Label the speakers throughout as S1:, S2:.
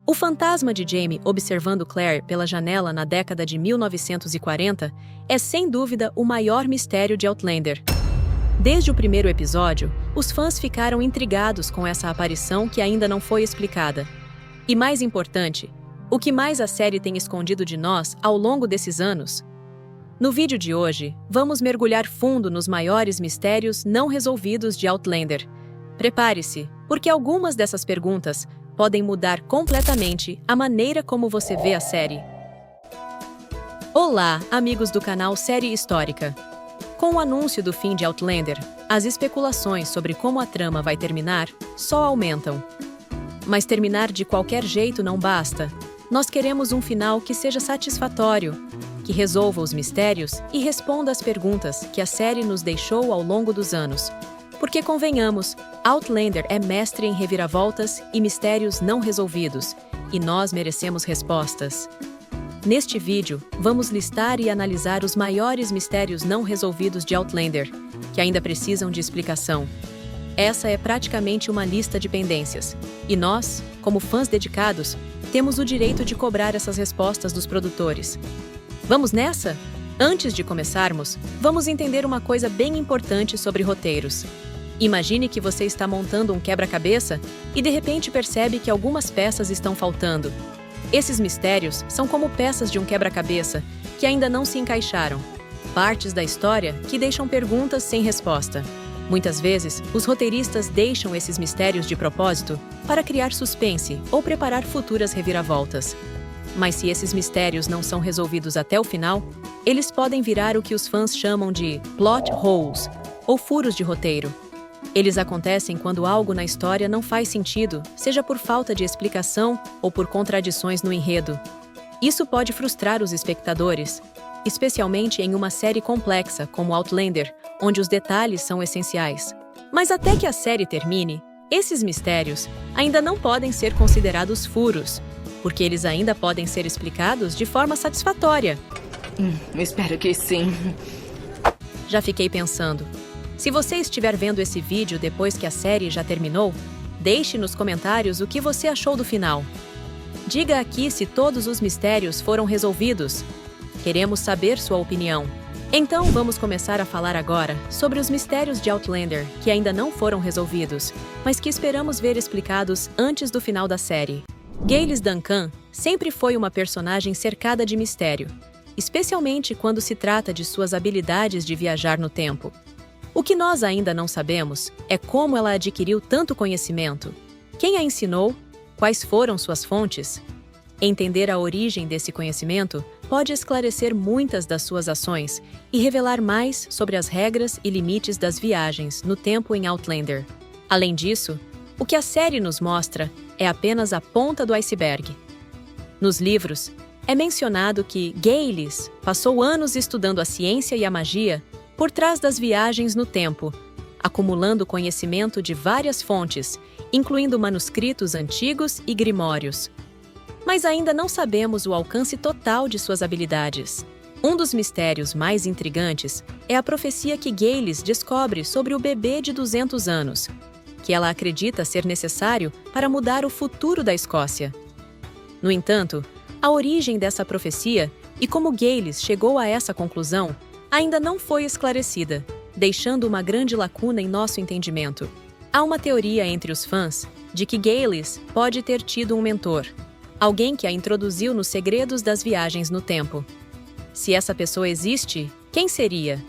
S1: O fantasma de Jamie observando Claire pela janela na década de 1940 é sem dúvida o maior mistério de Outlander. Desde o primeiro episódio, os fãs ficaram intrigados com essa aparição que ainda não foi explicada. E mais importante, o que mais a série tem escondido de nós ao longo desses anos? No vídeo de hoje, vamos mergulhar fundo nos maiores mistérios não resolvidos de Outlander. Prepare-se, porque algumas dessas perguntas podem mudar completamente a maneira como você vê a série. Olá, amigos do canal Série Histórica. Com o anúncio do fim de Outlander, as especulações sobre como a trama vai terminar só aumentam. Mas terminar de qualquer jeito não basta. Nós queremos um final que seja satisfatório, que resolva os mistérios e responda às perguntas que a série nos deixou ao longo dos anos. Porque, convenhamos, Outlander é mestre em reviravoltas e mistérios não resolvidos, e nós merecemos respostas. Neste vídeo, vamos listar e analisar os maiores mistérios não resolvidos de Outlander, que ainda precisam de explicação. Essa é praticamente uma lista de pendências, e nós, como fãs dedicados, temos o direito de cobrar essas respostas dos produtores. Vamos nessa? Antes de começarmos, vamos entender uma coisa bem importante sobre roteiros. Imagine que você está montando um quebra-cabeça e de repente percebe que algumas peças estão faltando. Esses mistérios são como peças de um quebra-cabeça que ainda não se encaixaram. Partes da história que deixam perguntas sem resposta. Muitas vezes, os roteiristas deixam esses mistérios de propósito para criar suspense ou preparar futuras reviravoltas. Mas se esses mistérios não são resolvidos até o final, eles podem virar o que os fãs chamam de plot holes, ou furos de roteiro. Eles acontecem quando algo na história não faz sentido, seja por falta de explicação ou por contradições no enredo. Isso pode frustrar os espectadores, especialmente em uma série complexa como Outlander, onde os detalhes são essenciais. Mas até que a série termine, esses mistérios ainda não podem ser considerados furos, porque eles ainda podem ser explicados de forma satisfatória.
S2: Espero que sim.
S1: Já fiquei pensando. Se você estiver vendo esse vídeo depois que a série já terminou, deixe nos comentários o que você achou do final. Diga aqui se todos os mistérios foram resolvidos. Queremos saber sua opinião. Então vamos começar a falar agora sobre os mistérios de Outlander que ainda não foram resolvidos, mas que esperamos ver explicados antes do final da série. Gaylis Duncan sempre foi uma personagem cercada de mistério, especialmente quando se trata de suas habilidades de viajar no tempo. O que nós ainda não sabemos é como ela adquiriu tanto conhecimento, quem a ensinou, quais foram suas fontes. Entender a origem desse conhecimento pode esclarecer muitas das suas ações e revelar mais sobre as regras e limites das viagens no tempo em Outlander. Além disso, o que a série nos mostra é apenas a ponta do iceberg. Nos livros, é mencionado que Gaylis passou anos estudando a ciência e a magia por trás das viagens no tempo, acumulando conhecimento de várias fontes, incluindo manuscritos antigos e grimórios. Mas ainda não sabemos o alcance total de suas habilidades. Um dos mistérios mais intrigantes é a profecia que Gaylis descobre sobre o bebê de 200 anos, que ela acredita ser necessário para mudar o futuro da Escócia. No entanto, a origem dessa profecia e como Gaylis chegou a essa conclusão ainda não foi esclarecida, deixando uma grande lacuna em nosso entendimento. Há uma teoria entre os fãs de que Gaylis pode ter tido um mentor, alguém que a introduziu nos segredos das viagens no tempo. Se essa pessoa existe, quem seria?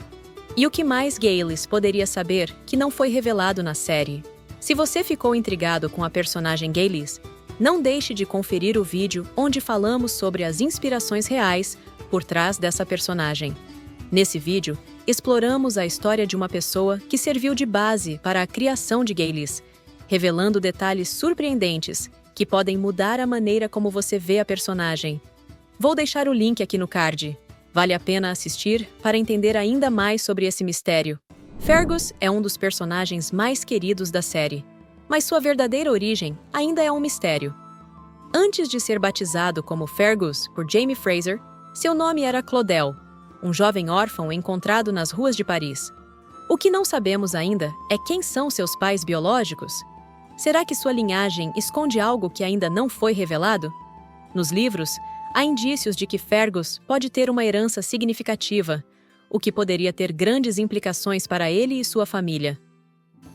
S1: E o que mais Gaylis poderia saber que não foi revelado na série? Se você ficou intrigado com a personagem Gaylis, não deixe de conferir o vídeo onde falamos sobre as inspirações reais por trás dessa personagem. Nesse vídeo, exploramos a história de uma pessoa que serviu de base para a criação de Gaylis, revelando detalhes surpreendentes que podem mudar a maneira como você vê a personagem. Vou deixar o link aqui no card. Vale a pena assistir para entender ainda mais sobre esse mistério. Fergus é um dos personagens mais queridos da série, mas sua verdadeira origem ainda é um mistério. Antes de ser batizado como Fergus por Jamie Fraser, seu nome era Claudel, um jovem órfão encontrado nas ruas de Paris. O que não sabemos ainda é quem são seus pais biológicos. Será que sua linhagem esconde algo que ainda não foi revelado? Nos livros, há indícios de que Fergus pode ter uma herança significativa, o que poderia ter grandes implicações para ele e sua família.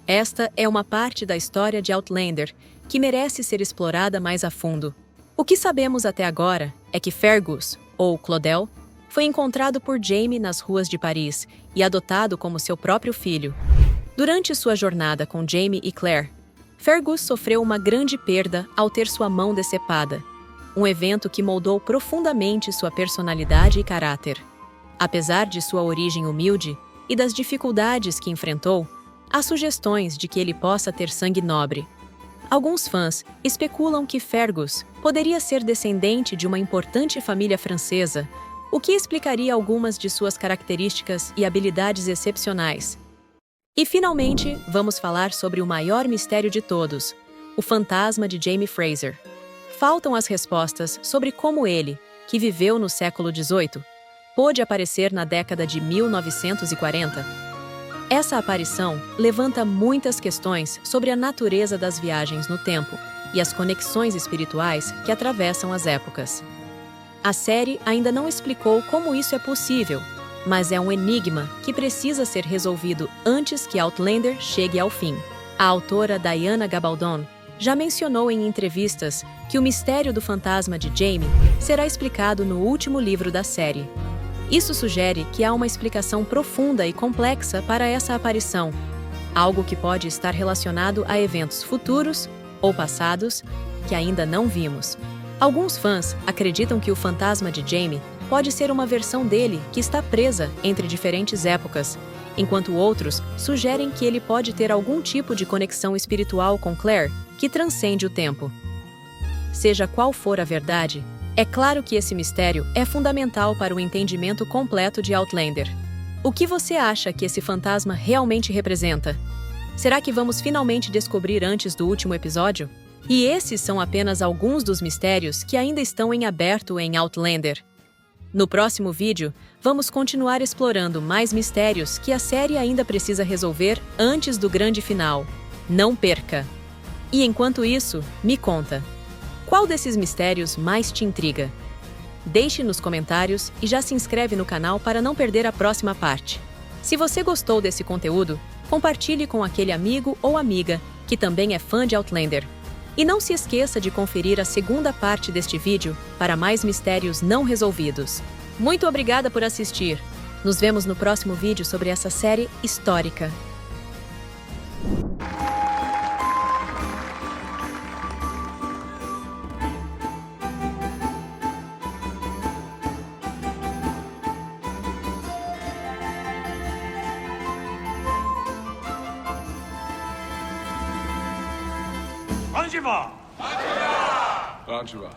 S1: Esta é uma parte da história de Outlander que merece ser explorada mais a fundo. O que sabemos até agora é que Fergus, ou Clodel, foi encontrado por Jaime nas ruas de Paris e adotado como seu próprio filho. Durante sua jornada com Jaime e Claire, Fergus sofreu uma grande perda ao ter sua mão decepada, um evento que moldou profundamente sua personalidade e caráter. Apesar de sua origem humilde e das dificuldades que enfrentou, há sugestões de que ele possa ter sangue nobre. Alguns fãs especulam que Fergus poderia ser descendente de uma importante família francesa, o que explicaria algumas de suas características e habilidades excepcionais. E, finalmente, vamos falar sobre o maior mistério de todos, o fantasma de Jaime Fraser. Faltam as respostas sobre como ele, que viveu no século XVIII, pôde aparecer na década de 1940. Essa aparição levanta muitas questões sobre a natureza das viagens no tempo e as conexões espirituais que atravessam as épocas. A série ainda não explicou como isso é possível, mas é um enigma que precisa ser resolvido antes que Outlander chegue ao fim. A autora Diana Gabaldon já mencionou em entrevistas que o mistério do fantasma de Jaime será explicado no último livro da série. Isso sugere que há uma explicação profunda e complexa para essa aparição, algo que pode estar relacionado a eventos futuros ou passados que ainda não vimos. Alguns fãs acreditam que o fantasma de Jaime pode ser uma versão dele que está presa entre diferentes épocas, enquanto outros sugerem que ele pode ter algum tipo de conexão espiritual com Claire que transcende o tempo. Seja qual for a verdade, é claro que esse mistério é fundamental para o entendimento completo de Outlander. O que você acha que esse fantasma realmente representa? Será que vamos finalmente descobrir antes do último episódio? E esses são apenas alguns dos mistérios que ainda estão em aberto em Outlander. No próximo vídeo, vamos continuar explorando mais mistérios que a série ainda precisa resolver antes do grande final. Não perca! E enquanto isso, me conta. Qual desses mistérios mais te intriga? Deixe nos comentários e já se inscreve no canal para não perder a próxima parte. Se você gostou desse conteúdo, compartilhe com aquele amigo ou amiga que também é fã de Outlander. E não se esqueça de conferir a segunda parte deste vídeo para mais mistérios não resolvidos. Muito obrigada por assistir. Nos vemos no próximo vídeo sobre essa série histórica.
S3: Anjiva! Anjiva!